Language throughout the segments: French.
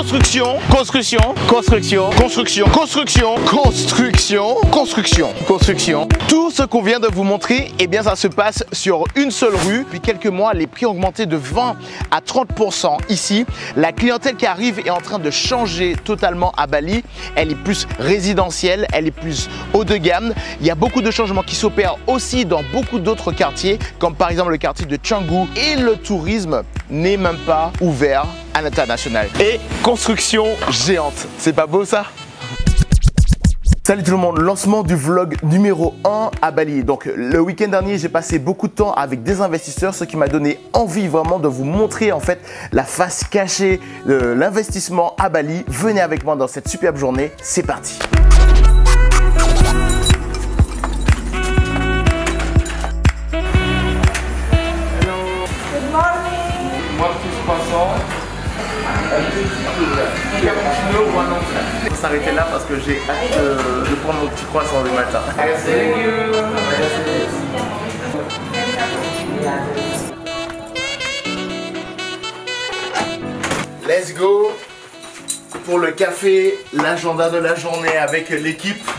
construction, construction, construction, construction, construction, construction, construction, construction. Tout ce qu'on vient de vous montrer, eh bien ça se passe sur une seule rue. Depuis quelques mois, les prix ont augmenté de 20 à 30% ici. La clientèle qui arrive est en train de changer totalement à Bali. Elle est plus résidentielle, elle est plus haut de gamme. Il y a beaucoup de changements qui s'opèrent aussi dans beaucoup d'autres quartiers, comme par exemple le quartier de Canggu, et le tourisme n'est même pas ouvert à l'international. Et construction géante, c'est pas beau ça? Salut tout le monde, lancement du vlog numéro 1 à Bali. Donc le week-end dernier, j'ai passé beaucoup de temps avec des investisseurs, ce qui m'a donné envie vraiment de vous montrer en fait la face cachée de l'investissement à Bali. Venez avec moi dans cette superbe journée, c'est parti. On va s'arrêter là parce que j'ai hâte de prendre mon petit croissant le matin. Let's go pour le café, l'agenda de la journée avec l'équipe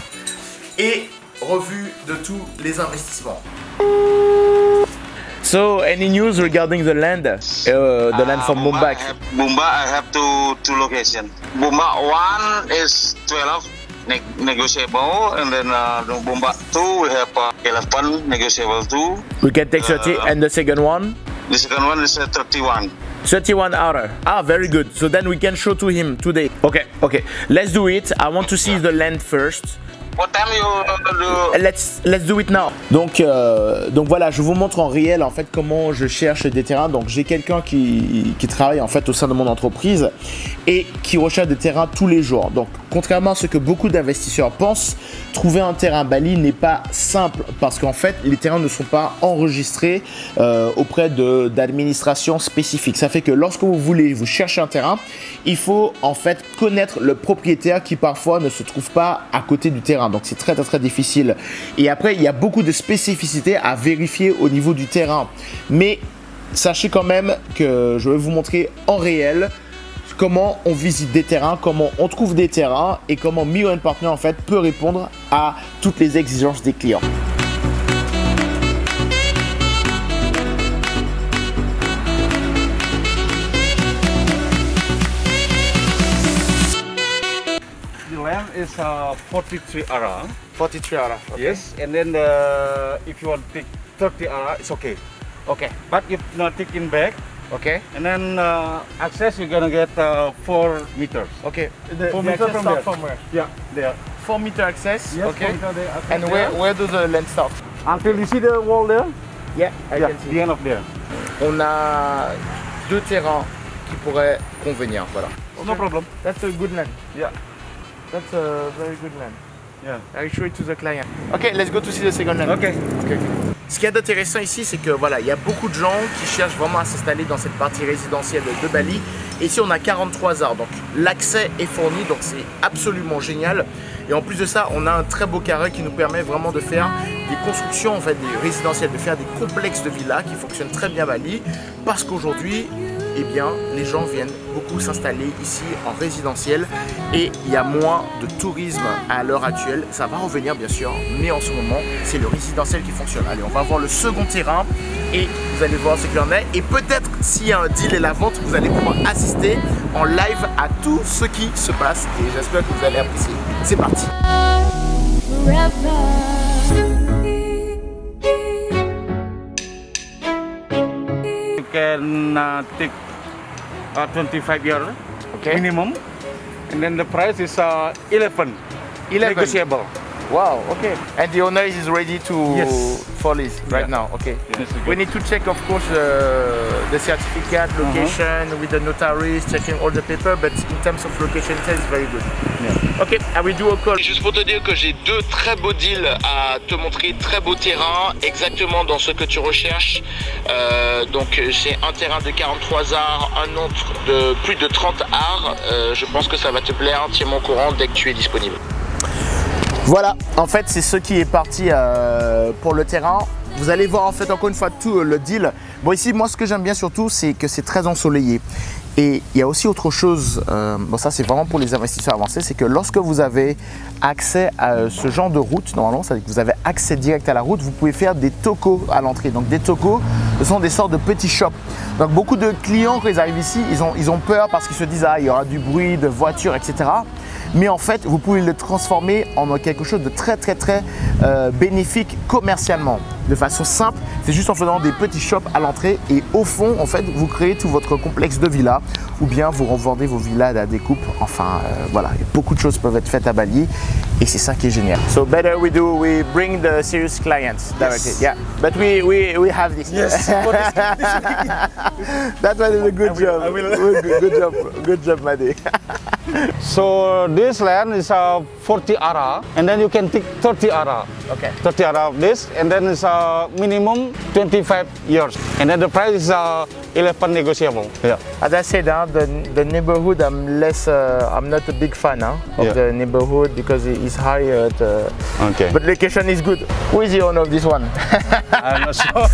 et revue de tous les investissements. So, any news regarding the land from Mumbai? Mumbai, I have two locations. Mumbai 1 is 12 negotiable, and then Mumbai 2 we have 11 negotiable too. We can take 30, and the second one? The second one is 31. 31 hour. Ah, very good. So then we can show to him today. Okay, okay. Let's do it. I want to see the land first. What time you do? Let's do it now. Donc voilà, je vous montre en réel en fait comment je cherche des terrains. Donc j'ai quelqu'un qui travaille en fait au sein de mon entreprise et qui recherche des terrains tous les jours. Donc contrairement à ce que beaucoup d'investisseurs pensent, trouver un terrain à Bali n'est pas simple parce qu'en fait les terrains ne sont pas enregistrés auprès d'administrations spécifiques. Ça fait que lorsque vous cherchez un terrain, il faut en fait connaître le propriétaire qui parfois ne se trouve pas à côté du terrain. Donc c'est très difficile. Et après, il y a beaucoup de spécificités à vérifier au niveau du terrain. Mais sachez quand même que je vais vous montrer en réel comment on visite des terrains, comment on trouve des terrains et comment Mio & Partner en fait peut répondre à toutes les exigences des clients. Land is 43 ara. 43 ara. Okay. Yes, and then if you want to take 30 ara, it's okay. Okay. But if not taking back, Okay. and then access you're gonna get 4 meters. Okay. 4 meters from there. From where? Yeah, there. 4 meter access. Yes, Okay. 4 meter there, access And there. where does the land start? Until you see the wall there. Yeah, I Yeah, can see. the end of there. On a deux terrains qui pourraient convenir. Voilà. No problem. That's a good land. Yeah, That's a very good land. yeah. I show it to the client. Okay, let's go to see the second land. Okay. Okay. Ce qu'il y a d'intéressant ici, c'est que voilà, il y a beaucoup de gens qui cherchent vraiment à s'installer dans cette partie résidentielle de Bali. Et ici, on a 43 arts, donc l'accès est fourni, donc c'est absolument génial. Et en plus de ça, on a un très beau carré qui nous permet vraiment de faire des constructions, en fait, des résidentielles, de faire des complexes de villas qui fonctionnent très bien à Bali, parce qu'aujourd'hui, eh bien, les gens viennent beaucoup s'installer ici en résidentiel et il y a moins de tourisme à l'heure actuelle. Ça va revenir bien sûr, mais en ce moment, c'est le résidentiel qui fonctionne. Allez, on va voir le second terrain et vous allez voir ce qu'il en est. Et peut-être s'il y a un deal et la vente, vous allez pouvoir assister en live à tout ce qui se passe et j'espère que vous allez apprécier. C'est parti. You can take 25 years Okay. minimum, and then the price is 11. 11. Negotiable. Wow, okay. And the owner is ready to Yes. for lease right Yeah. now. Okay. Yes, We good. need to check, of course, the certificate, location with the notaries, checking all the paper. But in terms of location, it is very good. Yeah. Ok, I will do a call. Juste pour te dire que j'ai deux très beaux deals à te montrer, très beaux terrains, exactement dans ce que tu recherches. Donc j'ai un terrain de 43 arts, un autre de plus de 30 arts. Je pense que ça va te plaire, tiens-moi au courant dès que tu es disponible. Voilà, en fait c'est ce qui est parti pour le terrain. Vous allez voir en fait encore une fois tout le deal. Bon ici moi ce que j'aime bien surtout c'est que c'est très ensoleillé. Et il y a aussi autre chose, bon ça c'est vraiment pour les investisseurs avancés, c'est que lorsque vous avez accès à ce genre de route, normalement, c'est-à-dire que vous avez accès direct à la route, vous pouvez faire des tokos à l'entrée. Donc des tokos, ce sont des sortes de petits shops. Donc beaucoup de clients, quand ils arrivent ici, ils ont peur parce qu'ils se disent ah, il y aura du bruit, de voitures, etc. Mais en fait, vous pouvez le transformer en quelque chose de très bénéfique commercialement. De façon simple, c'est juste en faisant des petits shops à l'entrée et au fond, en fait, vous créez tout votre complexe de villas ou bien vous revendez vos villas à des coupes. Enfin, voilà, beaucoup de choses peuvent être faites à Bali et c'est ça qui est génial. So better we bring the serious clients directly. Yes. Yeah, but we have this. Yes. That was a good job. Good job, Madi. So this land is 40 ara, and then you can take 30 ara. Okay. 30 ara of this, and then it's minimum 25 years, and then the price is 11 negotiable. Yeah. As I said, the neighborhood I'm not a big fan of the neighborhood because it's high. Okay. But location is good. Who is the owner of this one? I'm not sure.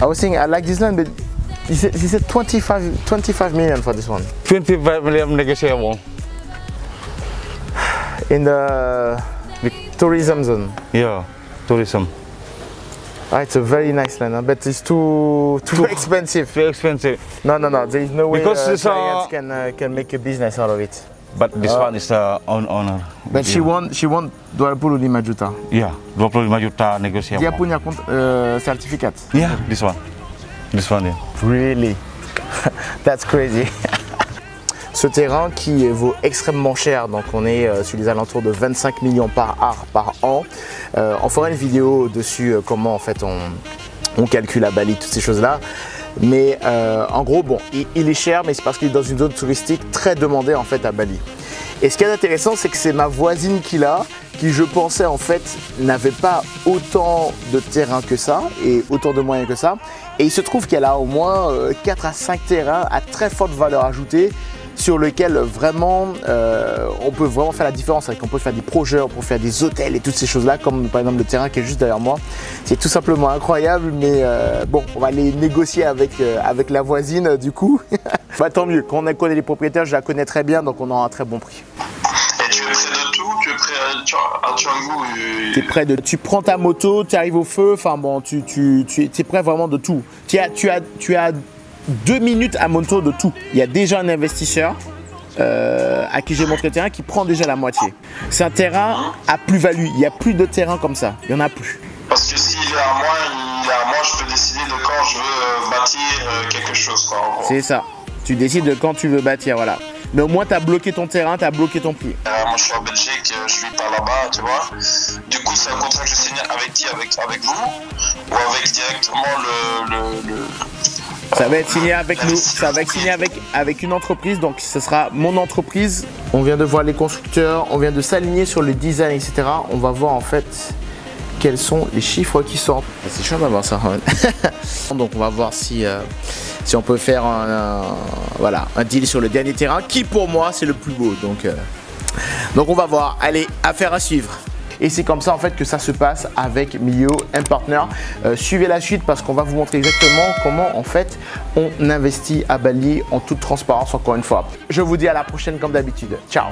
I was saying I like this land, but he said 25 million for this one. 25 million negotiable. In the tourism zone. Yeah, tourism. It's a very nice land, but it's too expensive. Too expensive. No, there is no way because clients can make a business out of it. But this one is the owner. But she want 25 juta. Yeah, 25 juta negotiable. Dia punya certificate. Yeah, this one. This one, yeah. Really? That's crazy. Ce terrain qui vaut extrêmement cher, donc on est sur les alentours de 25 millions par an. On fera une vidéo dessus, comment en fait on calcule à Bali, toutes ces choses-là. Mais en gros, bon, il est cher, mais c'est parce qu'il est dans une zone touristique très demandée en fait à Bali. Et ce qui est intéressant, c'est que c'est ma voisine qui l'a, qui je pensais en fait n'avait pas autant de terrain que ça et autant de moyens que ça. Et il se trouve qu'elle a au moins 4 à 5 terrains à très forte valeur ajoutée sur lequel vraiment on peut vraiment faire la différence. On peut faire des projets, on peut faire des hôtels et toutes ces choses là, comme par exemple le terrain qui est juste derrière moi. C'est tout simplement incroyable, mais bon, on va les négocier avec la voisine du coup. Bah, tant mieux, quand on connaît les propriétaires, je la connais très bien, donc on aura un très bon prix. Et tu es près de tout, tu es prêt à Canggu. Tu es prêt de, tu prends ta moto, tu arrives au feu, enfin bon, tu es prêt vraiment de tout. Tu as 2 minutes à moto de tout. Il y a déjà un investisseur à qui j'ai montré le terrain qui prend déjà la moitié. C'est un terrain à plus-value. Il n'y a plus de terrain comme ça. Il n'y en a plus. Parce que s'il est à moi, je peux décider de quand je veux bâtir quelque chose. C'est ça. Tu décides de quand tu veux bâtir, voilà. Mais au moins, tu as bloqué ton terrain, tu as bloqué ton prix. Moi, je suis en Belgique, je suis par là-bas, tu vois. Du coup, c'est un contrat que je signe avec qui? Avec vous? Ou avec directement Ça va être signé avec nous, ça va être signé avec une entreprise, donc ce sera mon entreprise. On vient de voir les constructeurs, on vient de s'aligner sur le design, etc. On va voir en fait quels sont les chiffres qui sortent. C'est chiant d'avoir ça. Donc on va voir si on peut faire voilà, un deal sur le dernier terrain, qui pour moi c'est le plus beau. Donc on va voir. Allez, affaire à suivre. Et c'est comme ça en fait que ça se passe avec Mio & Partner. Suivez la suite parce qu'on va vous montrer exactement comment en fait on investit à Bali en toute transparence encore une fois. Je vous dis à la prochaine comme d'habitude. Ciao.